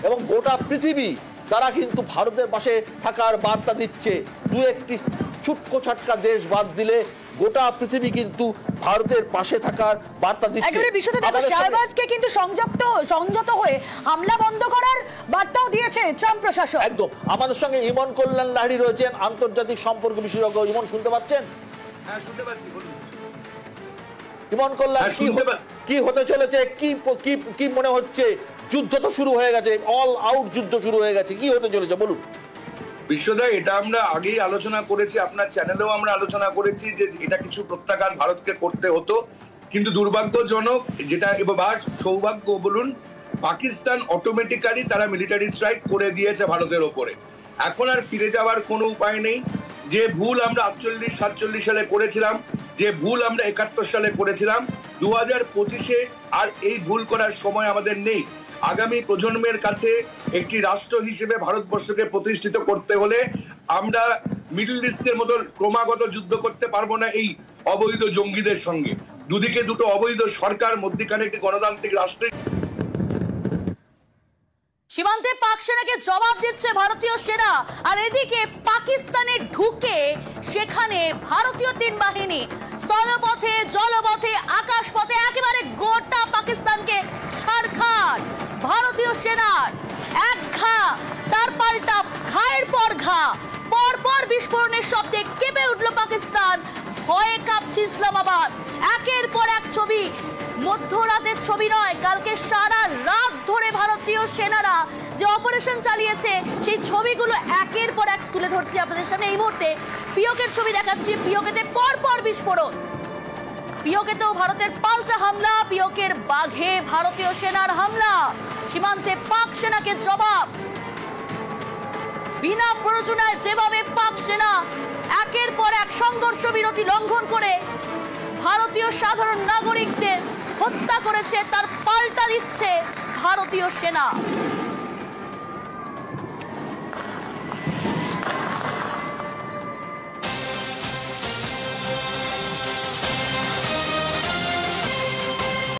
এবং গোটা পৃথিবী তারা কিন্তু ভারতের পাশে থাকার বার্তা দিচ্ছে। দু একটি ছুটকো ছাটকা দেশ বাদ দিলে গোটা পৃথিবী কিন্তু ভারতের পাশে থাকার বার্তা দিচ্ছে। একেবারে বিষয়টা দেখো, শাহবাজকে কিন্তু সংযত হয়ে হামলা বন্ধ করার বার্তাও দিয়েছে ট্রাম্প প্রশাসন। একদম। আমাদের সঙ্গে ইমন কল্যাণ লাহিড়ী রয়েছেন, আন্তর্জাতিক সম্পর্ক বিশেষজ্ঞ। ইমন, শুনতে পাচ্ছেন? হ্যাঁ, শুনতে পাচ্ছি, বলুন। ইমন কল্যাণ, কি হতে চলেছে, কি মনে হচ্ছে? যুদ্ধ তো শুরু হয়ে গেছে, অল আউট যুদ্ধ শুরু হয়ে গেছে, কি হতে চলেছে বলুন। বিশ্বদা, এটা আমরা আগেই আলোচনা করেছি, আপনার চ্যানেলেও আমরা আলোচনা করেছি যে এটা কিছু প্রত্যাখ্যান ভারতকে করতে হতো, কিন্তু দুর্ভাগ্যজনক, যেটা এবার সৌভাগ্য বলুন, পাকিস্তান অটোমেটিক্যালি তারা মিলিটারি স্ট্রাইক করে দিয়েছে ভারতের ওপরে। এখন আর ফিরে যাওয়ার কোনো উপায় নেই। যে ভুল আমরা 48-47 সালে করেছিলাম, যে ভুল আমরা 71 সালে করেছিলাম, 2025-এ আর এই ভুল করার সময় আমাদের নেই। আগামী প্রজন্মের কাছে একটি রাষ্ট্র হিসেবে ভারতবর্ষকে প্রতিষ্ঠিত করতে হলে আমরা মিডল ইস্টের মতো ক্রমাগত যুদ্ধ করতে পারবো না এই অবৈধ জঙ্গিদের সঙ্গে। দুদিকে দুটো অবৈধ সরকার, মধ্যখানে একটি গণতান্ত্রিক রাষ্ট্র। সীমান্তে পাক সেনাকে জবাব দিচ্ছে ভারতীয় সেনা, আর এদিকে পাকিস্তানে ঢুকে সেখানে ভারতীয় 3 বাহিনী স্থলপথে, জলপথে, আকাশপথে একেবারে গোটা পাকিস্তানকে ছাড়খাড়। ভারতীয় সেনার এক ঘা তার পাল্টা ঘায়ের পর ঘা, পরপর বিস্ফোরণের শব্দে কেঁপে উঠল পাকিস্তান, ভয়ে কাঁপছে ইসলামাবাদ। একের পর এক ছবি, মধ্যরাতের ছবি নয়, কালকে সারা রাত ধরে ভারতীয় সেনারা যে অপারেশন চালিয়েছে সেই ছবিগুলো একের পর এক তুলে ধরছি আপনাদের সামনে। এই মুহূর্তে পিওকের ছবি দেখাচ্ছি। পিওকেতে পরপর বিস্ফোরণ, পিওকেতেও ভারতের পাল্টা হামলা, পিওকের বাঘে ভারতীয় সেনার হামলা, সীমান্তে পাক সেনাকে জবাব। বিনা প্ররোচনায় যেভাবে পাক সেনা একের পর এক সংঘর্ষ বিরতি লঙ্ঘন করে ভারতীয় সাধারণ নাগরিকদের হত্যা করেছে, তার পাল্টা দিচ্ছে ভারতীয় সেনা।